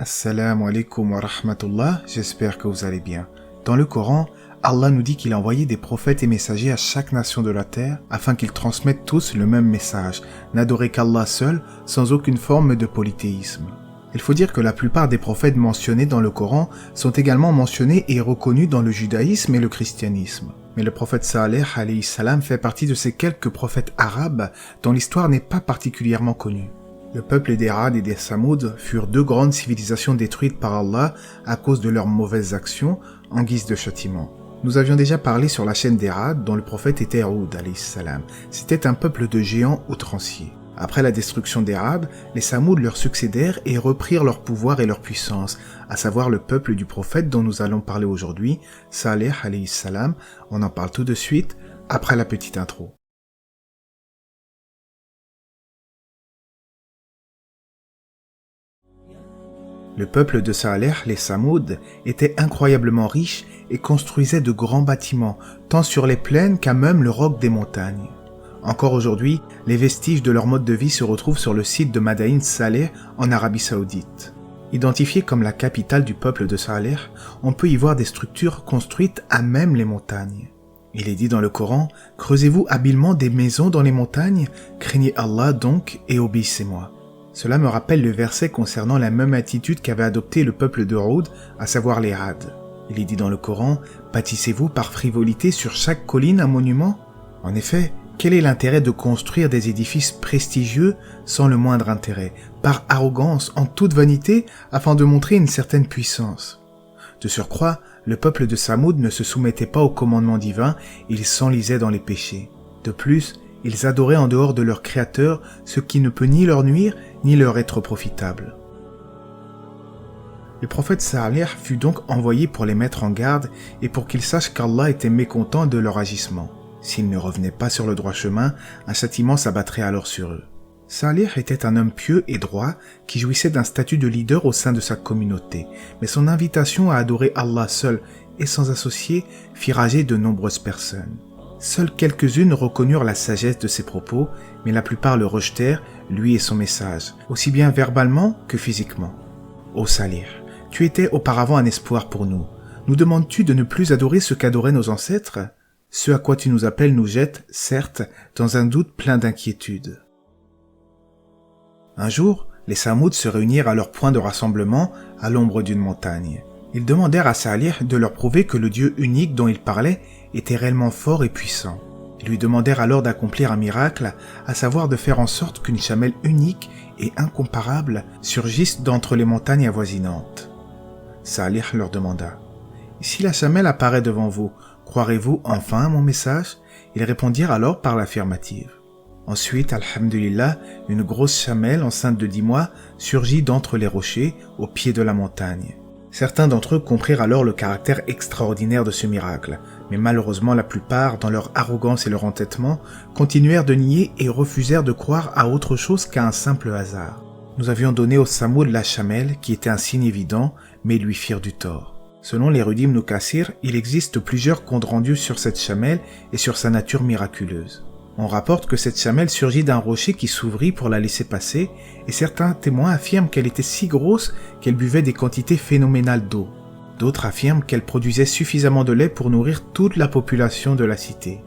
Assalamu alaikum wa rahmatullah, j'espère que vous allez bien. Dans le Coran, Allah nous dit qu'il a envoyé des prophètes et messagers à chaque nation de la terre afin qu'ils transmettent tous le même message, n'adorer qu'Allah seul, sans aucune forme de polythéisme. Il faut dire que la plupart des prophètes mentionnés dans le Coran sont également mentionnés et reconnus dans le judaïsme et le christianisme. Mais le prophète Saleh alayhi salam fait partie de ces quelques prophètes arabes dont l'histoire n'est pas particulièrement connue. Le peuple des Ad et des Samoud furent deux grandes civilisations détruites par Allah à cause de leurs mauvaises actions en guise de châtiment. Nous avions déjà parlé sur la chaîne des Ad dont le prophète était Hud alayhi salam. C'était un peuple de géants outranciers. Après la destruction des Ad, les Samoud leur succédèrent et reprirent leur pouvoir et leur puissance, à savoir le peuple du prophète dont nous allons parler aujourd'hui, Saleh alayhi salam. On en parle tout de suite, après la petite intro. Le peuple de Saleh, les Samoud, était incroyablement riche et construisait de grands bâtiments, tant sur les plaines qu'à même le roc des montagnes. Encore aujourd'hui, les vestiges de leur mode de vie se retrouvent sur le site de Madain Saleh en Arabie Saoudite. Identifiée comme la capitale du peuple de Saleh, on peut y voir des structures construites à même les montagnes. Il est dit dans le Coran, « Creusez-vous habilement des maisons dans les montagnes, craignez Allah donc et obéissez-moi. » Cela me rappelle le verset concernant la même attitude qu'avait adopté le peuple de Hud, à savoir les Had. Il est dit dans le Coran, « Bâtissez-vous par frivolité sur chaque colline un monument ?» En effet, quel est l'intérêt de construire des édifices prestigieux sans le moindre intérêt, par arrogance, en toute vanité, afin de montrer une certaine puissance? De surcroît, le peuple de Samoud ne se soumettait pas au commandement divin, il s'enlisait dans les péchés. De plus, ils adoraient en dehors de leur Créateur ce qui ne peut ni leur nuire ni leur être profitable. Le prophète Saleh fut donc envoyé pour les mettre en garde et pour qu'ils sachent qu'Allah était mécontent de leur agissement. S'ils ne revenaient pas sur le droit chemin, un châtiment s'abattrait alors sur eux. Saleh était un homme pieux et droit qui jouissait d'un statut de leader au sein de sa communauté, mais son invitation à adorer Allah seul et sans associé fit rager de nombreuses personnes. Seules quelques-unes reconnurent la sagesse de ses propos, mais la plupart le rejetèrent, lui et son message, aussi bien verbalement que physiquement. « Ô Saleh, tu étais auparavant un espoir pour nous. Nous demandes-tu de ne plus adorer ce qu'adoraient nos ancêtres ? Ce à quoi tu nous appelles nous jette, certes, dans un doute plein d'inquiétude. » Un jour, les Samoud se réunirent à leur point de rassemblement à l'ombre d'une montagne. Ils demandèrent à Saleh de leur prouver que le Dieu unique dont ils parlaient était réellement fort et puissant. Ils lui demandèrent alors d'accomplir un miracle, à savoir de faire en sorte qu'une chamelle unique et incomparable surgisse d'entre les montagnes avoisinantes. Saleh leur demanda « Si la chamelle apparaît devant vous, croirez-vous enfin à mon message ?» Ils répondirent alors par l'affirmative. Ensuite, alhamdulillah, une grosse chamelle enceinte de 10 mois surgit d'entre les rochers au pied de la montagne. Certains d'entre eux comprirent alors le caractère extraordinaire de ce miracle, mais malheureusement la plupart, dans leur arrogance et leur entêtement, continuèrent de nier et refusèrent de croire à autre chose qu'à un simple hasard. Nous avions donné au Samoud la chamelle, qui était un signe évident, mais ils lui firent du tort. Selon l'érudit Ibn Kathir, il existe plusieurs comptes rendus sur cette chamelle et sur sa nature miraculeuse. On rapporte que cette chamelle surgit d'un rocher qui s'ouvrit pour la laisser passer, et certains témoins affirment qu'elle était si grosse qu'elle buvait des quantités phénoménales d'eau. D'autres affirment qu'elle produisait suffisamment de lait pour nourrir toute la population de la cité.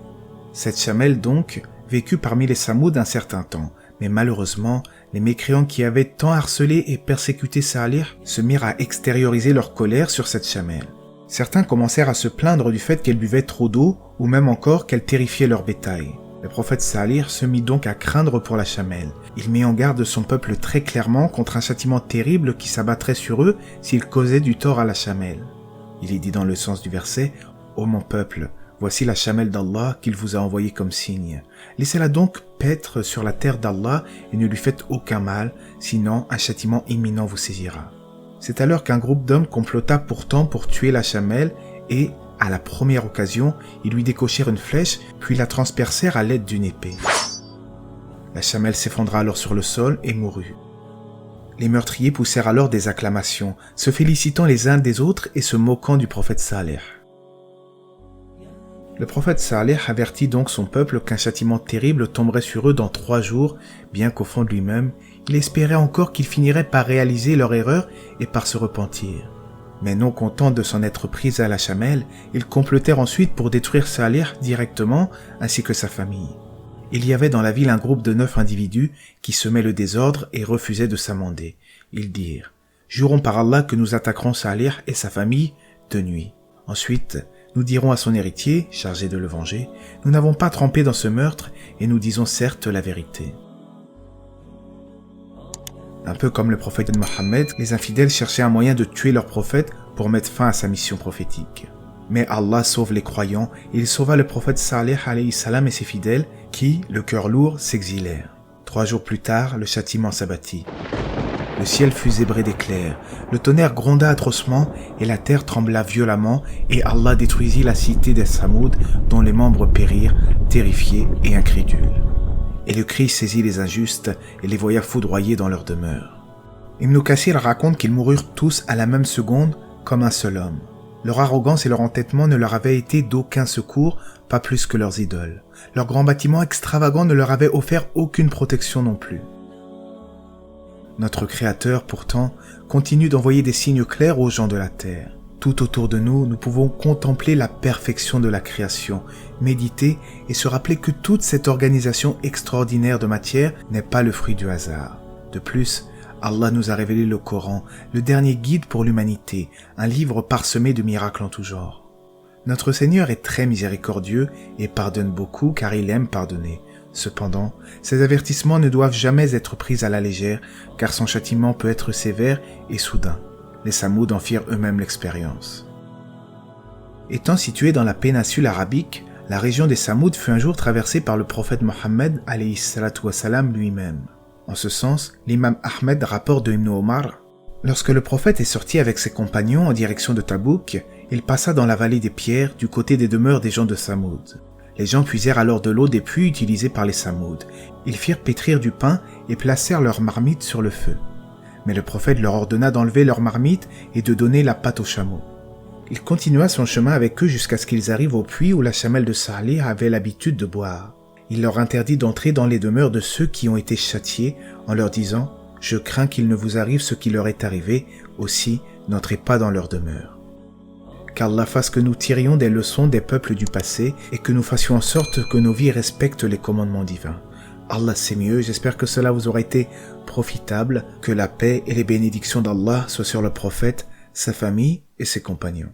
Cette chamelle donc vécut parmi les Samoud un certain temps, mais malheureusement, les mécréants qui avaient tant harcelé et persécuté Saleh se mirent à extérioriser leur colère sur cette chamelle. Certains commencèrent à se plaindre du fait qu'elle buvait trop d'eau, ou même encore qu'elle terrifiait leur bétail. Le prophète Saleh se mit donc à craindre pour la chamelle. Il mit en garde son peuple très clairement contre un châtiment terrible qui s'abattrait sur eux s'ils causaient du tort à la chamelle. Il est dit dans le sens du verset « Ô mon peuple, voici la chamelle d'Allah qu'il vous a envoyée comme signe. Laissez-la donc paître sur la terre d'Allah et ne lui faites aucun mal, sinon un châtiment imminent vous saisira. » C'est alors qu'un groupe d'hommes complota pourtant pour tuer la chamelle et, à la première occasion, ils lui décochèrent une flèche, puis la transpercèrent à l'aide d'une épée. La chamelle s'effondra alors sur le sol et mourut. Les meurtriers poussèrent alors des acclamations, se félicitant les uns des autres et se moquant du prophète Saleh. Le prophète Saleh avertit donc son peuple qu'un châtiment terrible tomberait sur eux dans 3 jours, bien qu'au fond de lui-même, Il espérait encore qu'ils finiraient par réaliser leur erreur et par se repentir. Mais non content de s'en être pris à la chamelle, ils complotèrent ensuite pour détruire Salih directement ainsi que sa famille. Il y avait dans la ville un groupe de 9 individus qui semaient le désordre et refusaient de s'amender. Ils dirent « Jurons par Allah que nous attaquerons Salih et sa famille de nuit. Ensuite, nous dirons à son héritier, chargé de le venger, « Nous n'avons pas trempé dans ce meurtre et nous disons certes la vérité. » Un peu comme le prophète Mohammed, les infidèles cherchaient un moyen de tuer leur prophète pour mettre fin à sa mission prophétique. Mais Allah sauve les croyants et il sauva le prophète Salih alayhi salam et ses fidèles qui, le cœur lourd, s'exilèrent. 3 jours plus tard, le châtiment s'abattit. Le ciel fut zébré d'éclairs, le tonnerre gronda atrocement et la terre trembla violemment et Allah détruisit la cité des Samoud dont les membres périrent, terrifiés et incrédules. Et le cri saisit les injustes et les voya foudroyés dans leur demeure. Ibn Kathir raconte qu'ils moururent tous à la même seconde comme un seul homme. Leur arrogance et leur entêtement ne leur avaient été d'aucun secours, pas plus que leurs idoles. Leurs grands bâtiments extravagants ne leur avaient offert aucune protection non plus. Notre Créateur, pourtant, continue d'envoyer des signes clairs aux gens de la terre. Tout autour de nous, nous pouvons contempler la perfection de la création, méditer et se rappeler que toute cette organisation extraordinaire de matière n'est pas le fruit du hasard. De plus, Allah nous a révélé le Coran, le dernier guide pour l'humanité, un livre parsemé de miracles en tout genre. Notre Seigneur est très miséricordieux et pardonne beaucoup car il aime pardonner. Cependant, ces avertissements ne doivent jamais être pris à la légère car son châtiment peut être sévère et soudain. Les Samoud en firent eux-mêmes l'expérience. Étant située dans la péninsule arabique, la région des Samoud fut un jour traversée par le prophète Mohammed alayhi salatu wassalam lui-même. En ce sens, l'imam Ahmed rapporte de Ibn Omar, lorsque le prophète est sorti avec ses compagnons en direction de Tabouk, il passa dans la vallée des pierres du côté des demeures des gens de Samoud. Les gens puisèrent alors de l'eau des puits utilisés par les Samoud. Ils firent pétrir du pain et placèrent leurs marmites sur le feu. Mais le prophète leur ordonna d'enlever leurs marmites et de donner la pâte aux chameaux. Il continua son chemin avec eux jusqu'à ce qu'ils arrivent au puits où la chamelle de Salih avait l'habitude de boire. Il leur interdit d'entrer dans les demeures de ceux qui ont été châtiés en leur disant « Je crains qu'il ne vous arrive ce qui leur est arrivé, aussi n'entrez pas dans leur demeure. » Qu'Allah fasse que nous tirions des leçons des peuples du passé et que nous fassions en sorte que nos vies respectent les commandements divins. Allah sait mieux, j'espère que cela vous aura été profitable, que la paix et les bénédictions d'Allah soient sur le prophète, sa famille et ses compagnons.